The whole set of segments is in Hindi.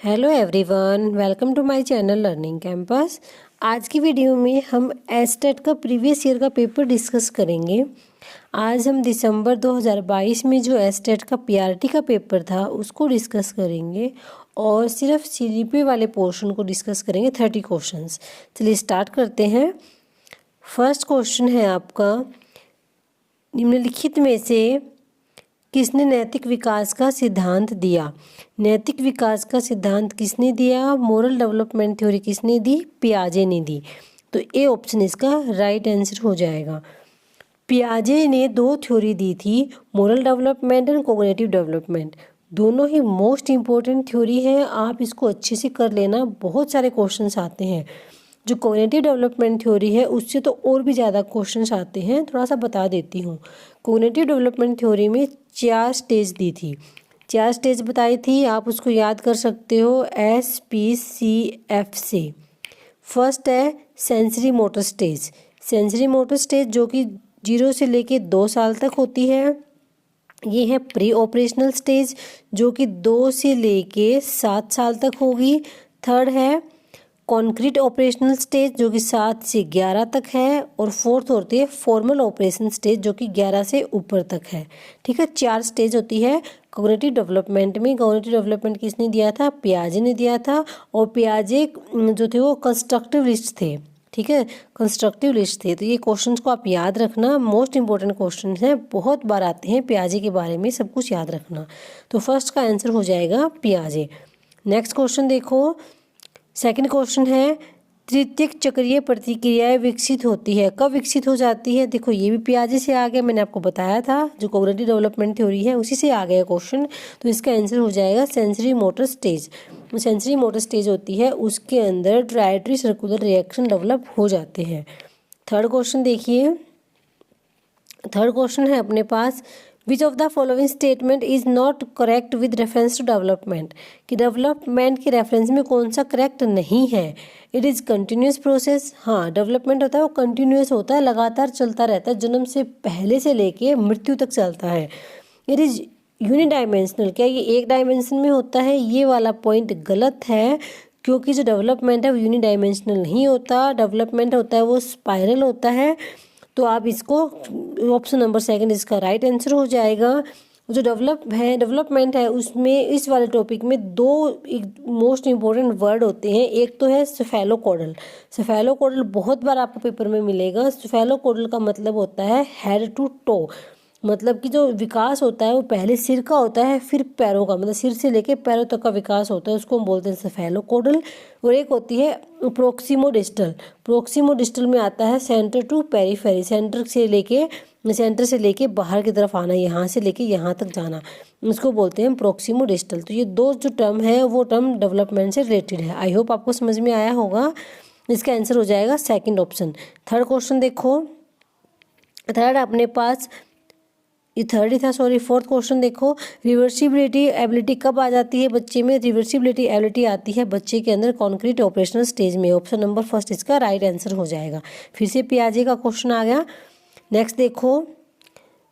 Hello everyone, welcome to my channel learning campus. आज की वीडियो में हम एस्टेट का प्रीवियस ईयर का पेपर डिस्कस करेंगे। आज हम दिसंबर 2022 में जो एस्टेट का पीआरटी का पेपर था उसको डिस्कस करेंगे और सिर्फ सीजीपीए वाले पोर्शन को डिस्कस करेंगे, 30 क्वेश्चंस। चलिए स्टार्ट करते हैं। फर्स्ट क्वेश्चन है आपका, निम्नलिखित में से किसने नैतिक विकास का सिद्धांत दिया? नैतिक विकास का सिद्धांत किसने दिया? मोरल डेवलपमेंट थ्योरी किसने दी? पियाजे ने दी। तो ए ऑप्शन इसका राइट आंसर हो जाएगा। पियाजे ने दो थ्योरी दी थी, moral development and cognitive development. दोनों ही मोस्ट इम्पोर्टेंट थ्योरी है, आप इसको अच्छे से कर लेना, बहुत सारे क्वेश्चंस आते हैं। जो कोग्निटिव डेवलपमेंट थ्योरी है उससे तो और भी ज़्यादा क्वेश्चंस आते हैं, थोड़ा सा बता देती हूँ। कोग्निटिव डेवलपमेंट थ्योरी में 4 स्टेज दी थी, 4 स्टेज बताई थी, आप उसको याद कर सकते हो SPCF से। फर्स्ट है sensory motor stage. Sensory motor stage जो कि 0 से लेके 2 साल तक होती है। ये है प्री ऑपरेशनल स्टेज जो कि 2 से लेके 7 साल तक होगी। थर्ड है कॉन्क्रीट ऑपरेशनल स्टेज जो कि 7 से 11 तक है। और फोर्थ होती है फॉर्मल ऑपरेशन स्टेज जो कि 11 से ऊपर तक है। ठीक है, 4 स्टेज होती है कॉग्निटिव डेवलपमेंट में। कॉग्निटिव डेवलपमेंट किसने दिया था? पियाजे ने दिया था। और पियाजे जो थे वो कंस्ट्रक्टिविस्ट थे। ठीक है, कंस्ट्रक्टिविस्ट थे। तो ये क्वेश्चंस को आप याद रखना, मोस्ट इंपॉर्टेंट क्वेश्चन हैं, बहुत बार आते हैं पियाजे के बारे में, सब कुछ याद रखना। तो फर्स्ट का आंसर हो जाएगा पियाजे। नेक्स्ट क्वेश्चन देखो, सेकंड क्वेश्चन है तृतीयक चक्रीय प्रतिक्रियाएं विकसित होती है, कब विकसित हो जाती है? देखो ये भी पियाजे से आ गया, मैंने आपको बताया था, जो कॉग्निटिव डेवलपमेंट थ्योरी है उसी से आ गया क्वेश्चन। तो इसका आंसर हो जाएगा sensory motor stage. Sensory motor stage होती है, उसके अंदर ट्राइटरी सर्कुलर रिएक्शन डेवलप हो जाते हैं। थर्ड क्वेश्चन देखिए, थर्ड क्वेश्चन है अपने पास, which of the following statement is not correct with reference to development, कि डेवलपमेंट के रेफरेंस में कौन सा करेक्ट नहीं है? It is continuous process. हाँ, डेवलपमेंट होता है वो कंटिन्यूस होता है, लगातार चलता रहता है, जन्म से पहले से लेके मृत्यु तक चलता है। इट इज़ यूनिडायमेंशनल, क्या ये एक डायमेंशन में होता है? ये वाला पॉइंट गलत है, क्योंकि जो डेवलपमेंट है वो यूनिडायमेंशनल नहीं होता, डेवलपमेंट होता है वो स्पाइरल होता है। तो आप इसको ऑप्शन नंबर सेकंड इसका राइट आंसर हो जाएगा। जो डेवलपमेंट है उसमें इस वाले टॉपिक में दो मोस्ट इंपॉर्टेंट वर्ड होते हैं। एक तो है सेफेलोकोडल। सेफेलोकोडल बहुत बार आपको पेपर में मिलेगा। सेफेलोकोडल का मतलब होता है हेड टू टो, मतलब कि जो विकास होता है वो पहले सिर का होता है, फिर पैरों का, मतलब सिर से लेके पैरों तक का विकास होता है, उसको हम बोलते हैं सेफेलोकोडल। और एक होती है प्रोक्सिमोडिस्टल। प्रोक्सिमोडिस्टल में आता है सेंटर टू पेरिफेरी, सेंटर से लेके बाहर की तरफ आना, यहाँ से लेके यहाँ तक जाना, उसको बोलते हैं प्रोक्सिमोडिस्टल। तो ये दो जो टर्म है वो टर्म डेवलपमेंट से रिलेटेड है। आई होप आपको समझ में आया होगा। इसका आंसर हो जाएगा सेकेंड ऑप्शन। थर्ड क्वेश्चन देखो, थर्ड अपने पास ये थर्ड ही था, सॉरी, फोर्थ क्वेश्चन देखो, रिवर्सिबिलिटी एबिलिटी कब आ जाती है बच्चे में? रिवर्सिबिलिटी एबिलिटी आती है बच्चे के अंदर कॉन्क्रीट ऑपरेशनल स्टेज में। ऑप्शन नंबर फर्स्ट इसका राइट आंसर हो जाएगा। फिर से पियाजे का क्वेश्चन आ गया। नेक्स्ट देखो,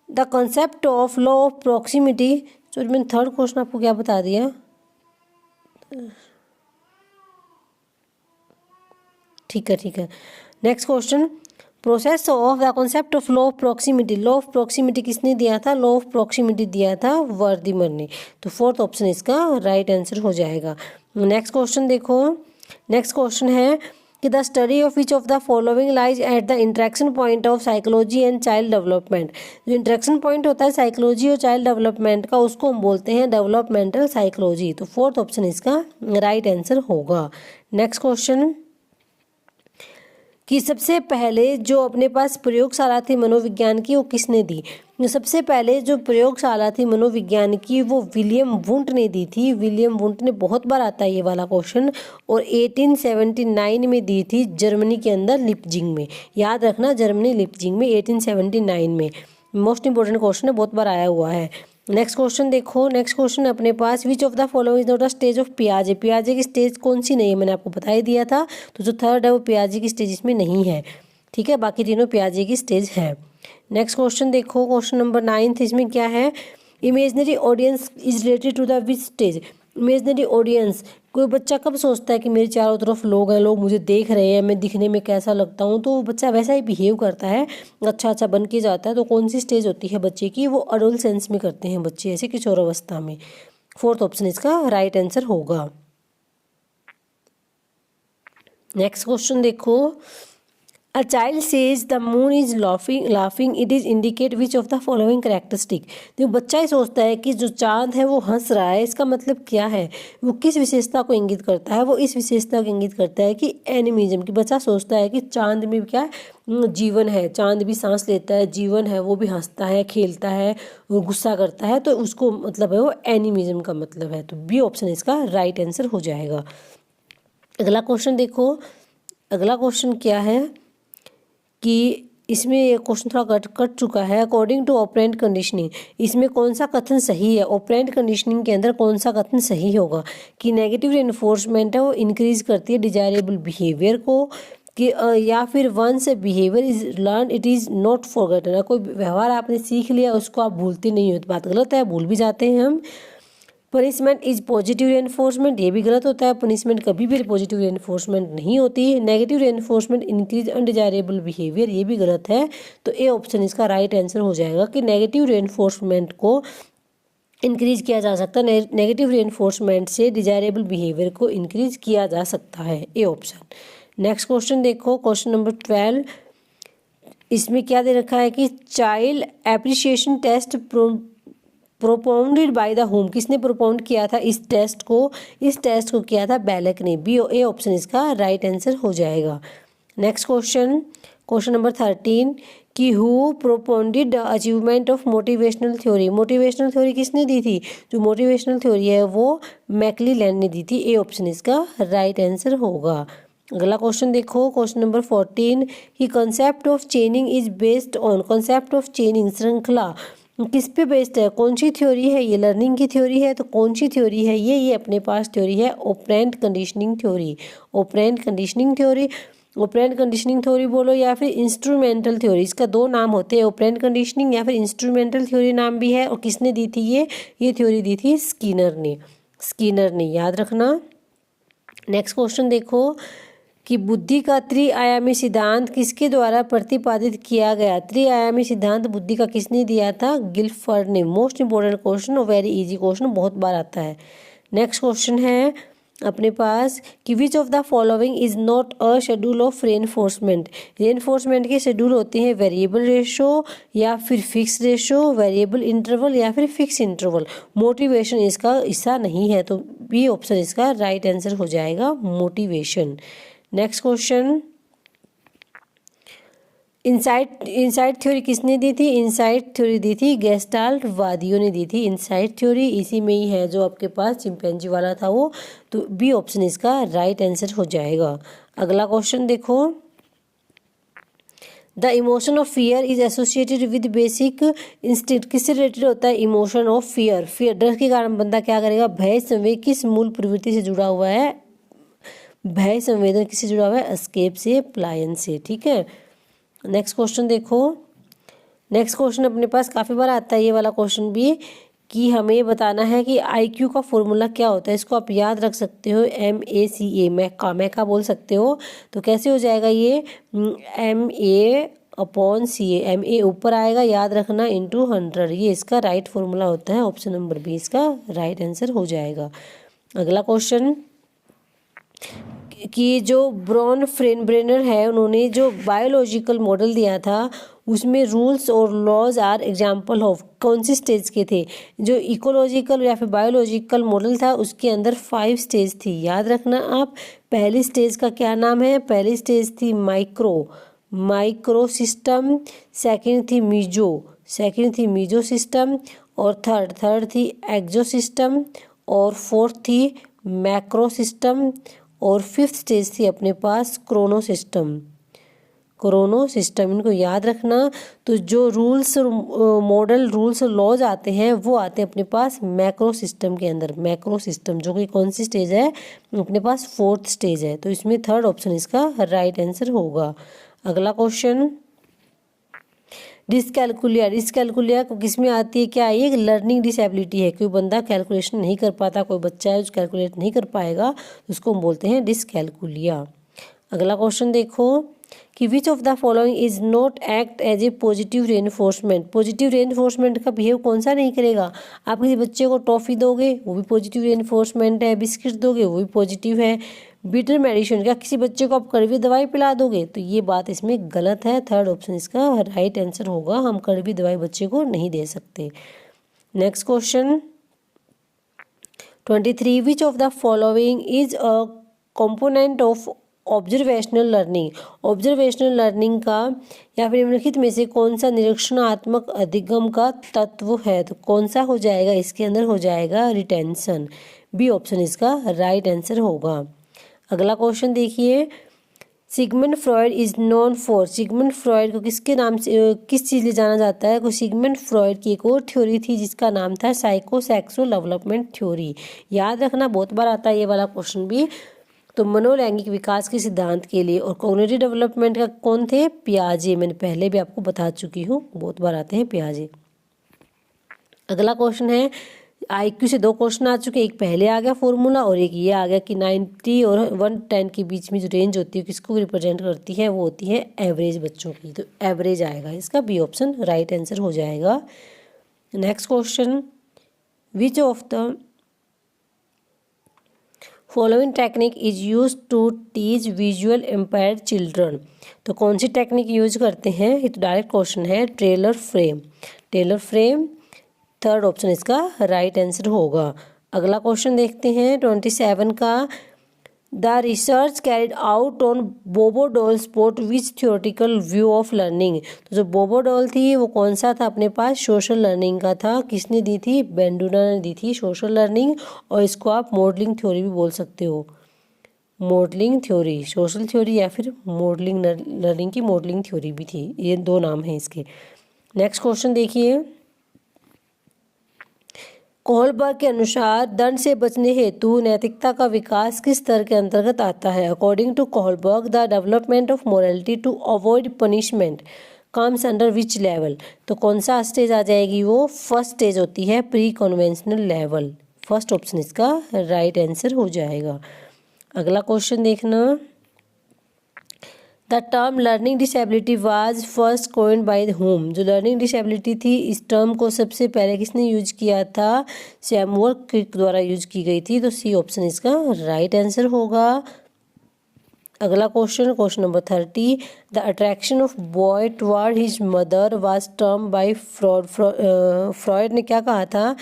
the concept of law of proximity. Sorry, मैंने थर्ड क्वेश्चन आपको क्या बता दिया? ठीक है। Next question, process of the concept of law of proximity. Law of proximity किसने दिया था? लॉ ऑफ प्रॉक्सिमिटी दिया था वर्दीमर ने। तो फोर्थ ऑप्शन इसका राइट आंसर हो जाएगा। नेक्स्ट क्वेश्चन देखो, नेक्स्ट क्वेश्चन है कि the study of which of the following lies at the interaction point of psychology and child development. जो इंटरेक्शन पॉइंट होता है साइकोलॉजी और चाइल्ड डेवलपमेंट का, उसको हम बोलते हैं डेवलपमेंटल साइकोलॉजी। तो फोर्थ ऑप्शन इसका राइट आंसर होगा। नेक्स्ट क्वेश्चन, कि सबसे पहले जो अपने पास प्रयोगशाला थी मनोविज्ञान की वो किसने दी? सबसे पहले जो प्रयोगशाला थी मनोविज्ञान की वो विलियम वुंट ने दी थी। विलियम वुंट ने, बहुत बार आता है ये वाला क्वेश्चन, और 1879 में दी थी जर्मनी के अंदर लिप्जिंग में। याद रखना, जर्मनी लिप्जिंग में 1879 में। मोस्ट इंपॉर्टेंट क्वेश्चन है, बहुत बार आया हुआ है। नेक्स्ट क्वेश्चन देखो, नेक्स्ट क्वेश्चन अपने पास, which of the following is not a stage of पियाजे। पियाजे की स्टेज कौन सी नहीं है? मैंने आपको बता ही दिया था। तो जो थर्ड है वो पियाजे की स्टेज इसमें नहीं है। ठीक है, बाकी तीनों पियाजे की स्टेज है। नेक्स्ट क्वेश्चन देखो, क्वेश्चन नंबर 9, इसमें क्या है? Imaginary audience is related to the which stage. Imaginary audience, कोई बच्चा कब सोचता है कि मेरे चारों तरफ लोग हैं, लोग मुझे देख रहे हैं, मैं दिखने में कैसा लगता हूँ, तो वो बच्चा वैसा ही बिहेव करता है, अच्छा अच्छा बन के जाता है। तो कौन सी स्टेज होती है बच्चे की, वो अडोलसेंस में करते हैं बच्चे, ऐसे किशोरावस्था में। फोर्थ ऑप्शन इसका राइट आंसर होगा। नेक्स्ट क्वेश्चन देखो, A child says the moon is laughing. It is indicate which of the following characteristic। देखो बच्चा ही सोचता है कि जो चांद है वो हंस रहा है, इसका मतलब क्या है, वो किस विशेषता को इंगित करता है, वो इस विशेषता को इंगित करता है कि एनिमिज्म, कि बच्चा सोचता है कि चांद में क्या जीवन है, चांद भी सांस लेता है, जीवन है, वो भी हंसता है, खेलता है, वो गुस्सा करता है, तो उसको मतलब है वो एनिमिज्म का मतलब है। तो बी ऑप्शन इसका राइट आंसर हो जाएगा। अगला क्वेश्चन देखो, अगला क्वेश्चन क्या है कि इसमें ये क्वेश्चन थोड़ा कट चुका है। अकॉर्डिंग टू ऑपरेंट कंडीशनिंग, इसमें कौन सा कथन सही है, ऑपरेंट कंडीशनिंग के अंदर कौन सा कथन सही होगा, कि नेगेटिव रेनफोर्समेंट है वो इंक्रीज करती है डिजायरेबल बिहेवियर को, कि या फिर once behaviour is learn it is not forgotten, कोई व्यवहार आपने सीख लिया उसको आप भूलते नहीं हो, तो बात गलत है, भूल भी जाते हैं हम। पनिशमेंट इज पॉजिटिव रेनफोर्समेंट, ये भी गलत होता है, पनिशमेंट कभी भी पॉजिटिव रेनफोर्समेंट नहीं होती है। Negative reinforcement increase undesirable behaviour, ये भी गलत है। तो ए ऑप्शन इसका राइट आंसर हो जाएगा कि नेगेटिव रेनफोर्समेंट को इंक्रीज किया जा सकता है, नेगेटिव रेनफोर्समेंट से डिजायरेबल बिहेवियर को इंक्रीज किया जा सकता है, ए ऑप्शन। नेक्स्ट क्वेश्चन देखो, क्वेश्चन नंबर 12, इसमें क्या दे रखा है कि child appreciation test propounded by the home, किसने प्रोपाउंड किया था इस टेस्ट को, इस टेस्ट को किया था बैलक ने, बी ए ऑप्शन इसका राइट आंसर हो जाएगा। नेक्स्ट क्वेश्चन, क्वेश्चन नंबर 13, कि who propounded the achievement of motivational theory, motivational theory किसने दी थी, जो मोटिवेशनल थ्योरी है वो मैकलीलैंड ने दी थी, ए ऑप्शन इसका राइट आंसर होगा। अगला क्वेश्चन देखो, क्वेश्चन नंबर 14, कि concept of चेनिंग is based on, concept of चेनिंग श्रृंखला किस पे बेस्ड है, कौन सी थ्योरी है, ये लर्निंग की थ्योरी है, तो कौन सी थ्योरी है ये अपने पास थ्योरी है operant conditioning theory, operant conditioning theory, operant conditioning theory बोलो या फिर इंस्ट्रूमेंटल थ्योरी, इसका दो नाम होते हैं, ऑपरेंट कंडीशनिंग या फिर इंस्ट्रूमेंटल थ्योरी नाम भी है। और किसने दी थी ये थ्योरी दी थी स्किनर ने, स्किनर ने, याद रखना। नेक्स्ट क्वेश्चन देखो, कि बुद्धि का त्रिआयामी सिद्धांत किसके द्वारा प्रतिपादित किया गया, त्रिआयामी सिद्धांत बुद्धि का किसने दिया था, गिलफर्ड ने। मोस्ट इंपॉर्टेंट क्वेश्चन और वेरी इजी क्वेश्चन, बहुत बार आता है। नेक्स्ट क्वेश्चन है अपने पास कि which of the following is not a schedule of reinforcement, reinforcement के शेड्यूल होते हैं वेरिएबल रेशो या फिर फिक्स रेशो, वेरिएबल इंटरवल या फिर फिक्स इंटरवल, मोटिवेशन इसका हिस्सा नहीं है, तो बी ऑप्शन इसका राइट आंसर हो जाएगा, motivation. Next question, insight theory किसने दी थी, इनसाइट थ्योरी दी थी गेस्टाल्ट वादियों ने दी थी इनसाइट थ्योरी, इसी में ही है जो आपके पास चिंपैंजी वाला था वो, तो बी ऑप्शन इसका राइट आंसर हो जाएगा। अगला क्वेश्चन देखो, the emotion of fear is associated with basic instinct, किससे रिलेटेड होता है इमोशन ऑफ फियर, फियर डर के कारण बंदा क्या करेगा, भय संवेग किस मूल प्रवृत्ति से जुड़ा हुआ है, भय संवेदन किससे जुड़ा हुआ है, एस्केप से, पलायन से, ठीक है। नेक्स्ट क्वेश्चन देखो, नेक्स्ट क्वेश्चन अपने पास काफ़ी बार आता है ये वाला क्वेश्चन भी, कि हमें बताना है कि IQ का फॉर्मूला क्या होता है, इसको आप याद रख सकते हो, MACA, मैका बोल सकते हो, तो कैसे हो जाएगा ये, MA/CA, MA ऊपर आएगा याद रखना, इंटू 100, ये इसका राइट फॉर्मूला होता है, ऑप्शन नंबर बी इसका राइट आंसर हो जाएगा। अगला क्वेश्चन, कि जो ब्रॉन फ्रेनब्रेनर है उन्होंने जो बायोलॉजिकल मॉडल दिया था उसमें रूल्स और लॉज आर एग्जाम्पल ऑफ, कौन सी स्टेज के थे, जो इकोलॉजिकल या फिर बायोलॉजिकल मॉडल था उसके अंदर 5 स्टेज थी, याद रखना आप। पहली स्टेज का क्या नाम है, पहली स्टेज थी माइक्रो सिस्टम, सेकंड थी मीजो सिस्टम, और थर्ड थी एक्सो सिस्टम, और फोर्थ थी मैक्रो सिस्टम, और फिफ्थ स्टेज थी अपने पास क्रोनो सिस्टम, इनको याद रखना। तो जो रूल्स मॉडल रूल्स लॉज आते हैं वो आते हैं अपने पास मैक्रो सिस्टम के अंदर, मैक्रो सिस्टम जो कि कौन सी स्टेज है अपने पास, 4th स्टेज है, तो इसमें थर्ड ऑप्शन इसका राइट आंसर होगा। अगला क्वेश्चन, डिसकैलकुलिया, डिसकैलकुलिया को किस में आती है, क्या ये लर्निंग डिसेबिलिटी है, कोई बंदा कैलकुलेशन नहीं कर पाता, कोई बच्चा है जो कैलकुलेट नहीं कर पाएगा, उसको हम बोलते हैं डिसकैलकुलिया। अगला क्वेश्चन देखो कि which of the following is not act as a positive reinforcement. Positive reinforcement का बिहेव कौन सा नहीं करेगा। आप किसी बच्चे को टॉफ़ी दोगे वो भी पॉजिटिव रेनफोर्समेंट है, बिस्किट दोगे वो भी पॉजिटिव है, बिटर मेडिसिन, क्या किसी बच्चे को आप कड़वी दवाई पिला दोगे, तो ये बात इसमें गलत है। थर्ड ऑप्शन इसका राइट आंसर होगा, हम कड़वी दवाई बच्चे को नहीं दे सकते। Next question 23 which of the following is a component of observational learning. Observational learning का या फिर निम्नलिखित में से कौन सा निरीक्षणात्मक अधिगम का तत्व है, तो कौन सा हो जाएगा, इसके अंदर हो जाएगा रिटेंशन। बी ऑप्शन इसका राइट आंसर होगा। अगला क्वेश्चन देखिए Sigmund Freud is known for. Sigmund Freud को किसके नाम से किस चीज़ लिए जाना जाता है, कोई सिगमंड फ्रॉयड की एक और थ्योरी थी जिसका नाम था साइकोसेक्सुअल डेवलपमेंट थ्योरी। याद रखना बहुत बार आता है ये वाला क्वेश्चन भी। तो मनोलैंगिक विकास के सिद्धांत के लिए और कॉग्निटिव डेवलपमेंट का कौन थे, पियाजे। मैंने पहले भी आपको बता चुकी हूँ, बहुत बार आते हैं पियाजे। अगला क्वेश्चन है आईक्यू से 2 क्वेश्चन आ चुके हैं, एक पहले आ गया फॉर्मूला और एक ये आ गया कि 90 और 110 के बीच में जो रेंज होती है किसको रिप्रेजेंट करती है, वो होती है एवरेज बच्चों की। तो एवरेज आएगा इसका, बी ऑप्शन राइट आंसर हो जाएगा। Next question which of the following technique is use to teach visual impaired children. तो कौन सी टेक्निक यूज करते हैं, ये तो डायरेक्ट क्वेश्चन है, Taylor frame. Taylor frame third option इसका राइट आंसर होगा। अगला क्वेश्चन देखते हैं 27 का the research carried out on Bobo doll support which theoretical view of learning. तो जो बोबो डॉल थी वो कौन सा था अपने पास, सोशल लर्निंग का था। किसने दी थी, बेंडूना ने दी थी सोशल लर्निंग, और इसको आप मॉडलिंग थ्योरी भी बोल सकते हो। मॉडलिंग थ्योरी, सोशल थ्योरी या फिर मॉडलिंग लर्निंग की मॉडलिंग थ्योरी भी थी, ये 2 नाम हैं इसके। नेक्स्ट क्वेश्चन देखिए कोहलबर्ग के अनुसार दंड से बचने हेतु नैतिकता का विकास किस स्तर के अंतर्गत आता है। According to Kohlberg the development of morality to avoid punishment comes under which level. तो कौन सा स्टेज आ जाएगी, वो फर्स्ट स्टेज होती है, pre conventional level. First option इसका राइट आंसर हो जाएगा। अगला क्वेश्चन देखना the term learning disability was first coined bye home. जो लर्निंग डिसेबिलिटी थी इस टर्म को सबसे पहले किसने यूज किया था, सैमुअल क्रिक द्वारा यूज की गई थी। तो सी ऑप्शन इसका राइट आंसर होगा। अगला question number 30 the attraction of boy toward his mother was term by fraud. Freud ने क्या कहा था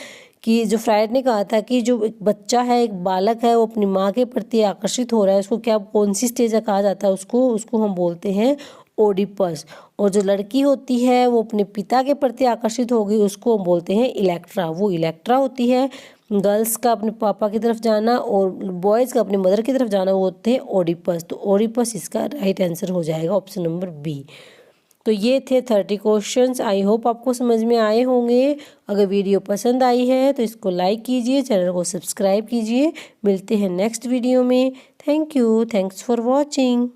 कि जो फ्रायड ने कहा था कि जो एक बच्चा है, एक बालक है, वो अपनी माँ के प्रति आकर्षित हो रहा है, उसको क्या कौन सी स्टेज कहा जाता है, उसको हम बोलते हैं ओडिपस। और जो लड़की होती है वो अपने पिता के प्रति आकर्षित हो गई, उसको हम बोलते हैं इलेक्ट्रा। वो इलेक्ट्रा होती है। गर्ल्स का अपने पापा की तरफ जाना और बॉयज़ का अपने मदर की तरफ जाना वो होते हैं ओडिपस। तो ओडिपस इसका राइट आंसर हो जाएगा, ऑप्शन नंबर बी। तो ये थे 30 क्वेश्चंस। आई होप आपको समझ में आए होंगे। अगर वीडियो पसंद आई है तो इसको लाइक कीजिए, चैनल को सब्सक्राइब कीजिए। मिलते हैं नेक्स्ट वीडियो में। Thank you, thanks for watching.